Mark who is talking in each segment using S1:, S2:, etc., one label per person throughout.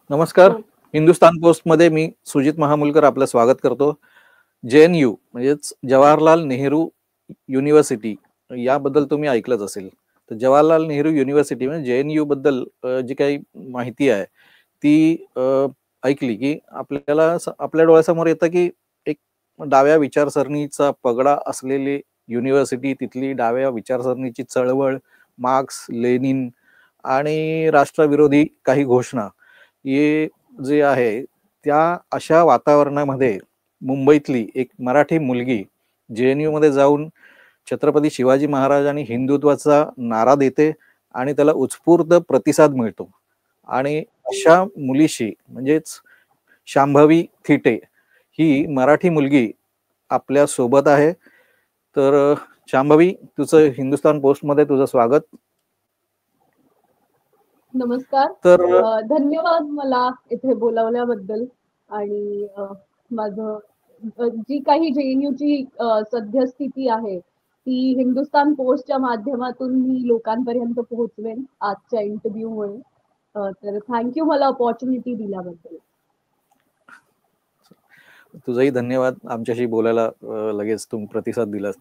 S1: नमस्कार.
S2: हो.
S1: हिंदुस्तान पोस्टमध्ये मी सुजित महामुलकर आपलं स्वागत करतो. JNU म्हणजेच जवाहरलाल नेहरू युनिव्हर्सिटी याबद्दल तुम्ही ऐकलंच असेल. तर जवाहरलाल नेहरू युनिव्हर्सिटी म्हणजे JNU बद्दल जी काही माहिती आहे ती ऐकली की आपल्याला आपल्या डोळ्यासमोर येतं की एक डाव्या विचारसरणीचा पगडा असलेली युनिव्हर्सिटी, तिथली डाव्या विचारसरणीची चळवळ, मार्क्स, लेनिन आणि राष्ट्रविरोधी काही घोषणा हे जे आहे त्या अशा वातावरणामध्ये मुंबईतली एक मराठी मुलगी JNU मध्ये जाऊन छत्रपती शिवाजी महाराज आणि हिंदुत्वाचा नारा देते आणि त्याला उत्स्फूर्त प्रतिसाद मिळतो. आणि अशा मुलीशी म्हणजेच शांभवी थिटे ही मराठी मुलगी आपल्या सोबत आहे. तर शांभवी, तुझं हिंदुस्तान पोस्टमध्ये तुझं स्वागत.
S2: नमस्कार.
S1: तर
S2: धन्यवाद मला इथे बोलावल्याबद्दल. आणि माझं जी काही JNUची सद्यस्थिती आहे ती हिंदुस्तान पोस्टच्या माध्यमातून मी लोकांपर्यंत पोहोचवेन आजच्या इंटरव्ह्यूमुळे. तर थँक्यू मला अपॉर्च्युनिटी दिल्याबद्दल.
S1: तुझाही धन्यवाद आमच्याशी बोलायला लगेच तुम्ही प्रतिसाद दिलात.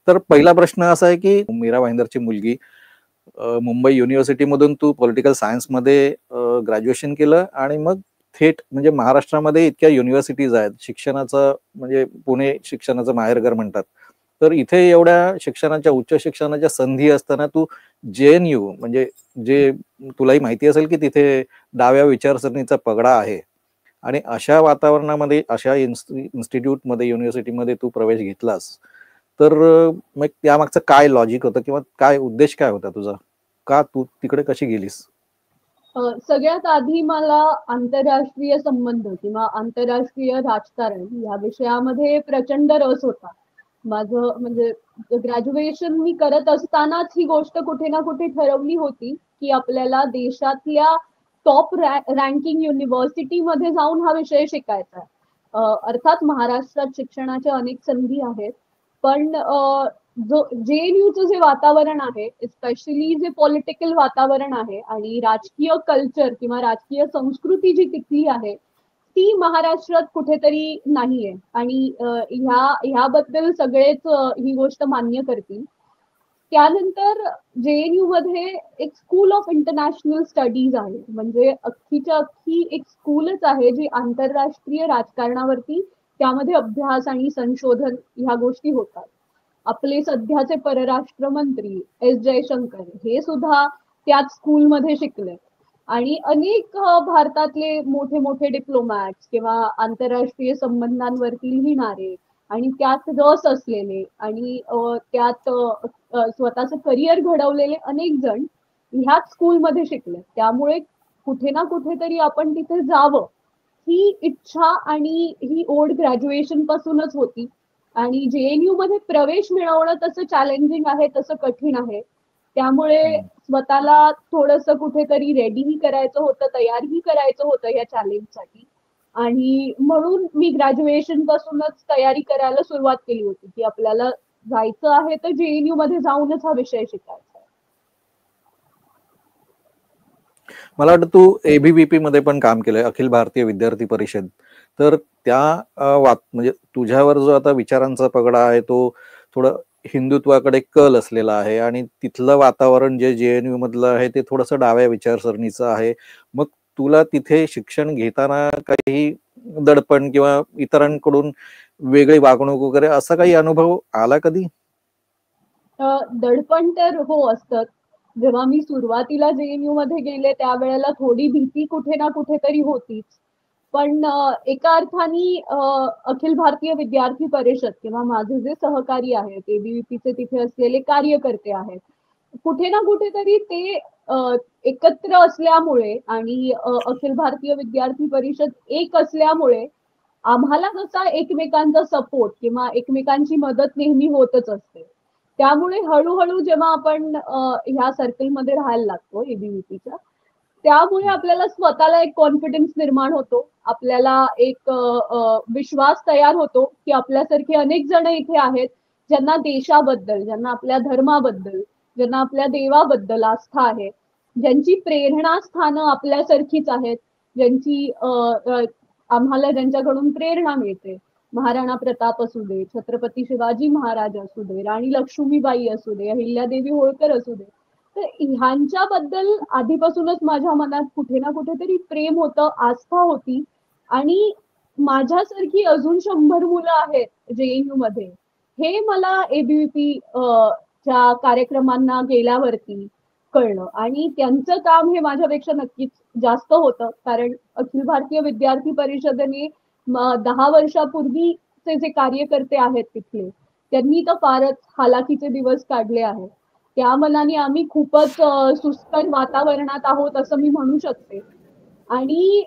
S1: तर पहिला प्रश्न असा आहे की मीरा भाईंदरची मुलगी, मुंबई युनिव्हर्सिटीमधून तू पॉलिटिकल सायन्समध्ये ग्रॅज्युएशन केलं आणि मग थेट म्हणजे महाराष्ट्रामध्ये इतक्या युनिव्हर्सिटीज आहेत शिक्षणाचं, म्हणजे पुणे शिक्षणाचं माहेरघर म्हणतात. तर इथे एवढ्या शिक्षणाच्या, उच्च शिक्षणाच्या संधी असताना तू JNU म्हणजे जे तुलाही माहिती असेल की तिथे डाव्या विचारसरणीचा पगडा आहे आणि अशा वातावरणामध्ये, अशा इन्स्टिट्यूटमध्ये, युनिव्हर्सिटीमध्ये तू प्रवेश घेतलास. तर मग त्यामागचं काय लॉजिक होतं किंवा काय उद्देश काय होता तुझा? का तू तिकडे कशी गेलीस?
S2: सगळ्यात आधी मला आंतरराष्ट्रीय संबंध किंवा आंतरराष्ट्रीय राजकारण या विषयामध्ये प्रचंड रस होता. माझं म्हणजे ग्रॅज्युएशन मी करत असतानाच ही गोष्ट कुठे ना कुठे ठरवली होती की आपल्याला देशातल्या टॉप रँकिंग युनिव्हर्सिटीमध्ये जाऊन हा विषय शिकायचा आहे. अर्थात महाराष्ट्रात शिक्षणाच्या अनेक संधी आहेत, पण जो JNUचं जे वातावरण आहे, स्पेशली जे पॉलिटिकल वातावरण आहे आणि राजकीय कल्चर किंवा राजकीय संस्कृती जी तिथली आहे ती महाराष्ट्रात कुठेतरी नाहीये. आणि ह्याबद्दल सगळेच ही गोष्ट मान्य करतील. त्यानंतर JNU मध्ये एक स्कूल ऑफ इंटरनॅशनल स्टडीज आहे, म्हणजे अख्खीच्या अख्खी एक स्कूलच आहे जी आंतरराष्ट्रीय राजकारणावरती त्यामध्ये अभ्यास आणि संशोधन ह्या गोष्टी होतात. आपले सध्याचे परराष्ट्र मंत्री जयशंकर हे सुद्धा त्याच स्कूलमध्ये शिकले. आणि अनेक भारतातले मोठे मोठे डिप्लोमॅट्स किंवा आंतरराष्ट्रीय संबंधांवरती लिहिणारे आणि त्यात रस असलेले आणि त्यात स्वतःचं करिअर घडवलेले अनेक जण ह्याच स्कूलमध्ये शिकले. त्यामुळे कुठे ना कुठेतरी आपण तिथे जावं ही इच्छा आणि ही ओढ ग्रॅज्युएशन पासूनच होती. आणि JNU मध्ये प्रवेश मिळवणं तसं चॅलेंजिंग आहे, तसं कठीण आहे. त्यामुळे स्वतःला थोडंसं कुठेतरी रेडीही करायचं होतं, तयारही करायचं होतं या चॅलेंजसाठी. आणि म्हणून मी ग्रॅज्युएशन पासूनच तयारी करायला सुरुवात केली होती की आपल्याला जायचं आहे तर JNU मध्ये जाऊनच हा विषय शिकायचा आहे.
S1: मला वाटतं तू ABVP मध्ये पण काम केलंय, अखिल भारतीय विद्यार्थी परिषद. तर त्या म्हणजे तुझ्यावर जो आता विचारांचा पगडा आहे तो थोडं हिंदुत्वाकडे कल असलेला आहे आणि तिथलं वातावरण जे JNU मधलं आहे ते थोडंसं डाव्या विचारसरणीचं आहे. मग तुला तिथे शिक्षण घेताना काही दडपण किंवा इतरांकडून वेगळी वागणूक वगैरे असा काही अनुभव आला कधी?
S2: दडपण तर हो असतं. जेव्हा मी सुरुवातीला JNU मध्ये गेले त्यावेळेला थोडी भीती कुठे ना कुठेतरी होतीच. पण एका अर्थाने अखिल भारतीय विद्यार्थी परिषद किंवा माझे जे सहकारी आहेत, ABVPचे तिथे असलेले कार्यकर्ते आहेत, कुठे ना कुठेतरी ते एकत्र असल्यामुळे आणि अखिल भारतीय विद्यार्थी परिषद एक असल्यामुळे आम्हाला कसा एकमेकांचा सपोर्ट किंवा एकमेकांची मदत नेहमी होतच असते. त्यामुळे हळूहळू जेव्हा आपण ह्या सर्कलमध्ये राहायला लागतो ABVPच्या, त्यामुळे आपल्याला स्वतःला एक कॉन्फिडन्स निर्माण होतो. आपल्याला एक विश्वास तयार होतो की आपल्यासारखे अनेक जण इथे आहेत ज्यांना देशाबद्दल, ज्यांना आपल्या धर्माबद्दल, ज्यांना आपल्या देवाबद्दल आस्था आहे, ज्यांची प्रेरणास्थानं आपल्यासारखीच आहेत. ज्यांची आम्हाला ज्यांच्याकडून प्रेरणा मिळते. महाराणा प्रताप असू दे, छत्रपती शिवाजी महाराज असू दे, राणी लक्ष्मीबाई असू दे, अहिल्यादेवी होळकर असू दे. तर ह्यांच्याबद्दल आधीपासूनच माझ्या मनात कुठे ना कुठेतरी प्रेम होतं, आस्था होती. आणि माझ्यासारखी अजून 100 मुलं आहेत JNU मध्ये, हे मला ABVP च्या कार्यक्रमांना गेल्यावरती कळलं. आणि त्यांचं काम हे माझ्यापेक्षा नक्कीच जास्त होतं, कारण अखिल भारतीय विद्यार्थी परिषदेने 10 वर्षापूर्वीचे जे कार्यकर्ते आहेत तिथले, त्यांनी तर फारच हालाकीचे दिवस काढले आहेत. त्या मनाने आम्ही खूपच सुस्तर वातावरणात आहोत असं मी म्हणू शकते. आणि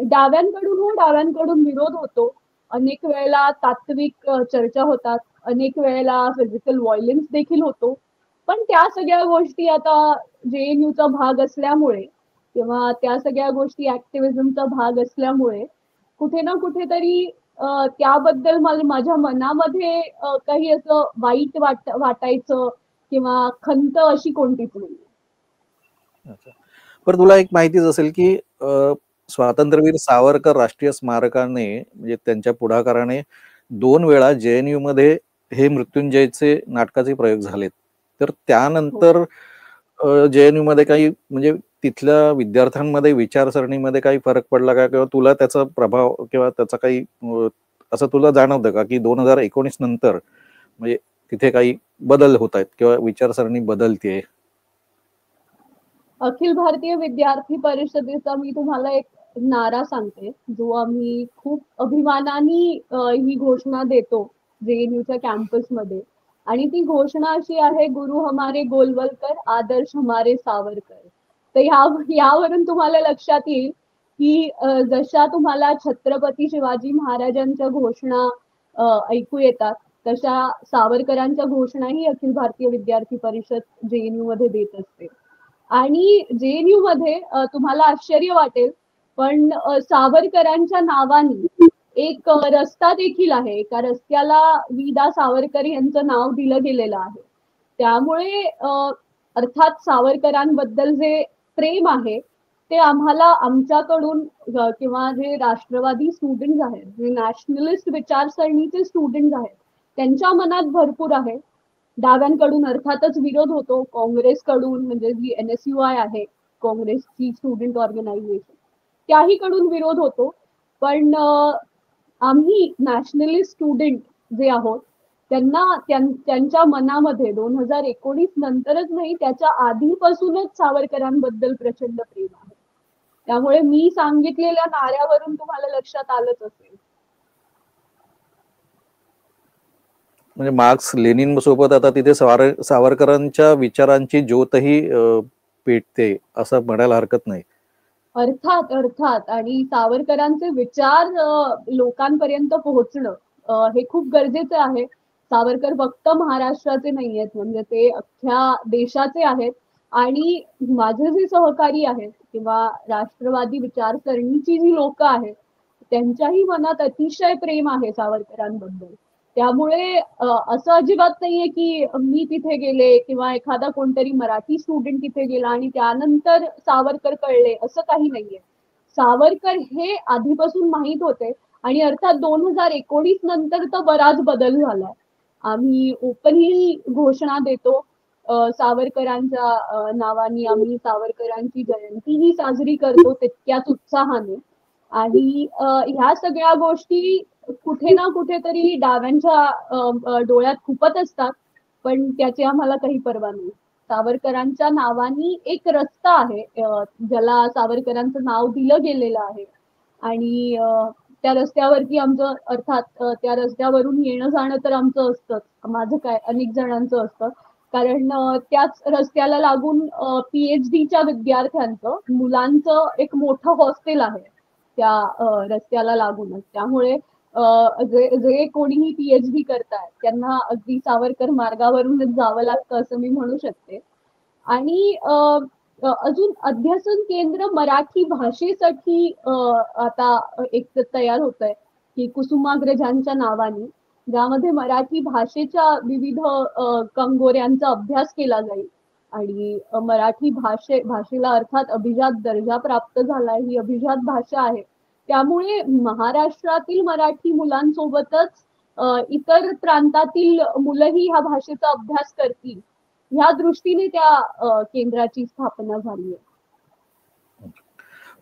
S2: डाव्यांकडून विरोध होतो. अनेक वेळेला तात्विक चर्चा होतात, अनेक वेळेला फिजिकल व्हायलन्स देखील होतो. पण त्या सगळ्या गोष्टी आता JNUचा भाग असल्यामुळे किंवा त्या सगळ्या गोष्टी ऍक्टिव्हिझमचा भाग असल्यामुळे कुठे ना कुठेतरी त्याबद्दल मला माझ्या मनामध्ये काही असं वाईट वाटायचं किंवा खंत अशी कोणतीच नाही.
S1: अच्छा. पण तुला एक माहितीच असेल की स्वातंत्र्यवीर सावरकर राष्ट्रीय स्मारकाने म्हणजे त्यांच्या पुढाकाराने 2 वेळा JNU मध्ये हे मृत्युंजयचे नाटकाचे प्रयोग झालेत. तर त्यानंतर JNU मध्ये काही म्हणजे तिथल्या विद्यार्थ्यांमध्ये विचारसरणीमध्ये काही फरक पडला का, किंवा तुला त्याचा प्रभाव किंवा त्याचा काही असं तुला जाणवतं का की 2019 नंतर म्हणजे तिथे काही बदल होत आहेत किंवा विचारसरणी बदलतीये?
S2: अखिल भारतीय विद्यार्थी परिषदेचा मी तुम्हाला एक नारा सांगते, जो आम्ही खूप अभिमानाने ही घोषणा देतो JNUच्या कॅम्पसमध्ये. आणि ती घोषणा अशी आहे, गुरु हमारे गोलवलकर, आदर्श हमारे सावरकर. तर यावरून तुम्हाला लक्षात येईल की जशा तुम्हाला छत्रपती शिवाजी महाराजांच्या घोषणा ऐकू येतात, तशा सावरकरांच्या घोषणाही अखिल भारतीय विद्यार्थी परिषद JNU मध्ये देत असते. आणि JNU मध्ये तुम्हाला आश्चर्य वाटेल, पण सावरकरांच्या नावाने एक रस्ता देखील आहे. एका रस्त्याला वि.दा. सावरकर यांचं नाव दिलं गेलेलं आहे. त्यामुळे अर्थात सावरकरांबद्दल जे प्रेम आहे ते आम्हाला आमच्याकडून किंवा जे राष्ट्रवादी स्टुडंट आहेत, जे नॅशनलिस्ट विचारसरणीचे स्टुडंट आहेत, त्यांच्या मनात भरपूर आहे. डाव्यांकडून अर्थातच विरोध होतो, काँग्रेसकडून म्हणजे जी NSUI आहे, काँग्रेसची स्टुडंट ऑर्गनायझेशन, त्याही कडून विरोध होतो. पण आम्ही नॅशनलिस्ट स्टुडंट जे आहोत त्यांच्या मनामध्ये 2019 नंतरच नाही, त्याच्या आधीपासूनच सावरकरांबद्दल प्रचंड प्रेम आहे. त्यामुळे मी सांगितलेल्या नाऱ्यावरून तुम्हाला लक्षात आलंच असेल.
S1: म्हणजे मार्क्स लेनिन सोबत आता तिथे सावरकरांच्या विचारांची ज्योतही पेटते असं म्हणायला हरकत नाही.
S2: अर्थात. आणि सावरकरांचे विचार लोकांपर्यंत पोहोचणं हे खूप गरजेचं आहे. सावरकर फक्त महाराष्ट्राचे नाही आहेत, म्हणजे ते अख्ख्या देशाचे आहेत. आणि माझे जे सहकारी आहेत किंवा राष्ट्रवादी विचारसरणीची जी लोक आहेत, त्यांच्याही मनात अतिशय प्रेम आहे सावरकरांबद्दल. त्यामुळे असं अजिबात नाहीये की मी तिथे गेले किंवा एखादा कोणतरी मराठी स्टुडंट तिथे गेला आणि त्यानंतर सावरकर कळले, असं काही नाहीये. सावरकर हे आधीपासून माहीत होते. आणि अर्थात 2019 नंतर तर बराच बदल झालाय. आम्ही ओपनली घोषणा देतो सावरकरांच्या नावाने. आम्ही सावरकरांची जयंतीही साजरी करतो तितक्याच उत्साहाने. आणि ह्या सगळ्या गोष्टी कुठे ना कुठेतरी डाव्यांच्या डोळ्यात खुपत असतात, पण त्याची आम्हाला काही पर्वा नाही. सावरकरांच्या नावानी एक रस्ता आहे, ज्याला सावरकरांचं नाव दिलं गेलेलं आहे. आणि त्या रस्त्यावरती आमचं अर्थात त्या रस्त्यावरून येणं जाणं तर आमचं असतंच. माझं काय, अनेक जणांचं असतं. कारण त्याच रस्त्याला लागून PhDच्या विद्यार्थ्यांचं, मुलांचं एक मोठं हॉस्टेल आहे त्या रस्त्याला लागूनच. त्यामुळे जे कोणीही PhD करतायत त्यांना अगदी सावरकर मार्गावरूनच जावं लागतं असं मी म्हणू शकते. आणि अजून अध्यासन केंद्र मराठी भाषेसाठी आता एक तयार होत आहे की कुसुमाग्रजांच्या नावाने, ज्यामध्ये मराठी भाषेच्या विविध कंगोऱ्यांचा अभ्यास केला जाईल. आणि मराठी भाषेला अर्थात अभिजात दर्जा प्राप्त झालाय, ही अभिजात भाषा आहे. त्यामुळे महाराष्ट्रातील मराठी मुलांसोबतच इतर प्रांतातील मुलंही ह्या भाषेचा अभ्यास करतील, ह्या दृष्टीने त्या केंद्राची स्थापना झाली आहे.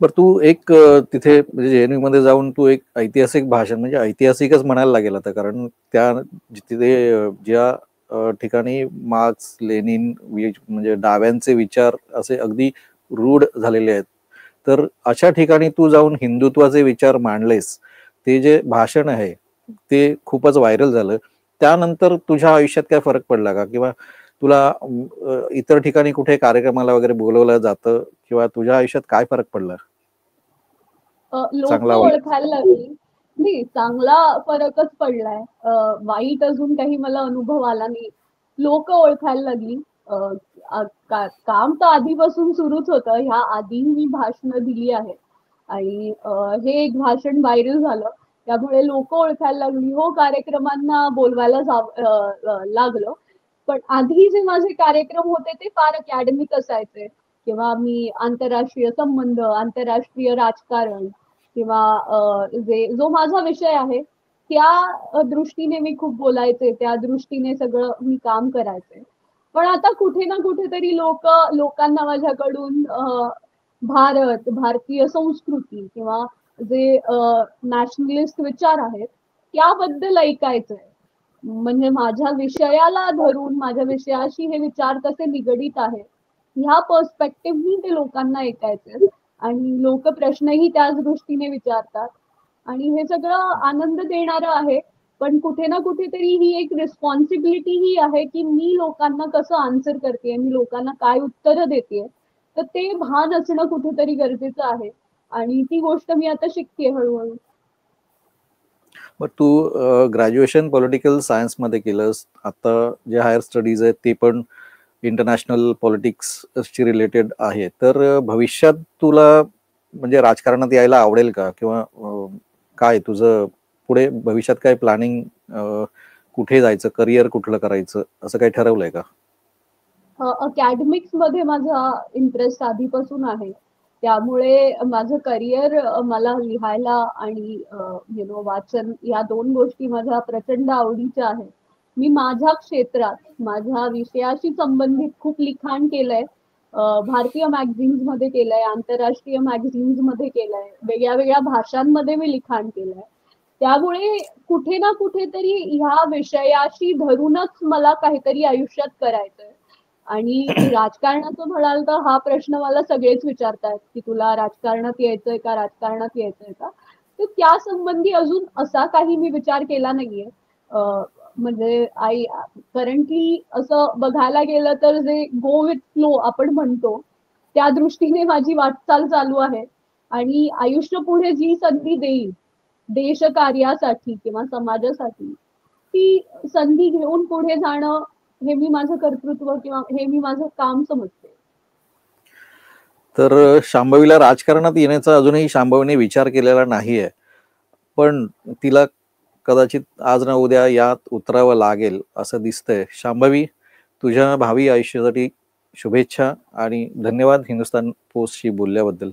S1: बरं, तू एक तिथे म्हणजे JNU मध्ये जाऊन तू एक ऐतिहासिक भाषण, म्हणजे ऐतिहासिकच म्हणायला लागेल आता, कारण त्या तिथे ज्या ठिकाणी मार्क्स, लेनिन म्हणजे डाव्यांचे विचार असे अगदी रूढ झालेले आहेत, तर अशा ठिकाणी तू जाऊन हिंदुत्वाचे विचार मांडलेस. ते जे भाषण आहे ते खूपच व्हायरल झालं. त्यानंतर तुझ्या आयुष्यात काय फरक पडला का? किंवा तुला इतर ठिकाणी कुठे कार्यक्रमाला वगैरे बोलवलं जातं, किंवा तुझ्या आयुष्यात काय फरक पडला?
S2: लोक
S1: चांगला वाईट?
S2: ओळखायला लागली. नाही, चांगला फरकच पडलाय. वाईट अजून काही मला अनुभव आला नाही. लोक ओळखायला लागली. काम तर आधीपासून सुरूच होतं. ह्या आधीही मी भाषणं दिली आहेत आणि हे एक भाषण व्हायरल झालं. त्यामुळे लोक ओळखायला लागली. हो, कार्यक्रमांना बोलवायला लागलं. पण आधी जे माझे कार्यक्रम होते ते फार अकॅडमिक असायचे. किंवा मी आंतरराष्ट्रीय संबंध, आंतरराष्ट्रीय राजकारण किंवा जो माझा विषय आहे त्या दृष्टीने मी खूप बोलायचे, त्या दृष्टीने सगळं मी काम करायचे. पण आता कुठे ना कुठेतरी लोकांना माझ्याकडून भारत, भारतीय संस्कृती किंवा जे नॅशनलिस्ट विचार आहेत त्याबद्दल ऐकायचंय. म्हणजे माझ्या विषयाला धरून, माझ्या विषयाशी हे विचार कसे निगडीत आहेत ह्या पर्स्पेक्टिव्हनी ते लोकांना ऐकायचे आणि लोक प्रश्नही त्याच दृष्टीने विचारतात आणि हे सगळं आनंद देणारं आहे. पण कुठे ना कुठेतरी ही एक रिस्पॉन्सिबिलिटी ही आहे की मी लोकांना कसं आन्सर करते, मी लोकांना काय उत्तरं देते, तर ते भान असणं कुठेतरी गरजेचं आहे आणि ती गोष्ट मी आता शिकते हळूहळू.
S1: मग तू ग्रॅज्युएशन पॉलिटिकल सायन्स मध्ये केलंस, आता जे हायर स्टडीज आहेत ते पण इंटरनॅशनल पॉलिटिक्सशी रिलेटेड आहे, तर भविष्यात तुला म्हणजे राजकारणात यायला आवडेल का? किंवा काय तुझं पुढे भविष्यात काय प्लॅनिंग, कुठे जायचं, करिअर कुठलं करायचं, असं काही ठरवलंय का?
S2: अकॅडमिक्स मध्ये माझा इंटरेस्ट आधीपासून आहे. त्यामुळे माझं करिअर मला लिहायला आणि वाचन या दोन गोष्टी माझ्या प्रचंड आवडीच्या आहेत. मी माझ्या क्षेत्रात, माझ्या विषयाशी संबंधित खूप लिखाण केलंय. भारतीय मॅगझिन्स मध्ये केलंय, आंतरराष्ट्रीय मॅगझिन्स मध्ये केलंय, वेगळ्या वेगळ्या भाषांमध्ये मी लिखाण केलंय. त्यामुळे कुठे ना कुठेतरी ह्या विषयाशी धरूनच मला काहीतरी आयुष्यात करायचंय. आणि राजकारणाचं म्हणाल तर हा प्रश्न मला सगळेच विचारतात की तुला राजकारणात यायचंय का, राजकारणात यायचंय का. तर त्या संबंधी अजून असा काही मी विचार केला नाहीये. म्हणजे करंटली असं बघायला गेलं तर जे गो विथ फ्लो आपण म्हणतो त्या दृष्टीने माझी वाटचाल चालू आहे आणि आयुष्य पुढे जी संधी देईल देशकार्यासाठी किंवा समाजासाठी ती संधी घेऊन पुढे जाणं हे मी माझं कर्तृत्व किंवा हे मी माझं काम समजते.
S1: तर शांभवीला राजकारणात येण्याचा अजूनही शांभवीने विचार केलेला नाहीये, पण तिला कदाचित आज ना उद्या यात उतरावं लागेल असं दिसतंय. शांभवी, तुझ्या भावी आयुष्यासाठी शुभेच्छा आणि धन्यवाद हिंदुस्तान पोस्टशी बोलल्याबद्दल.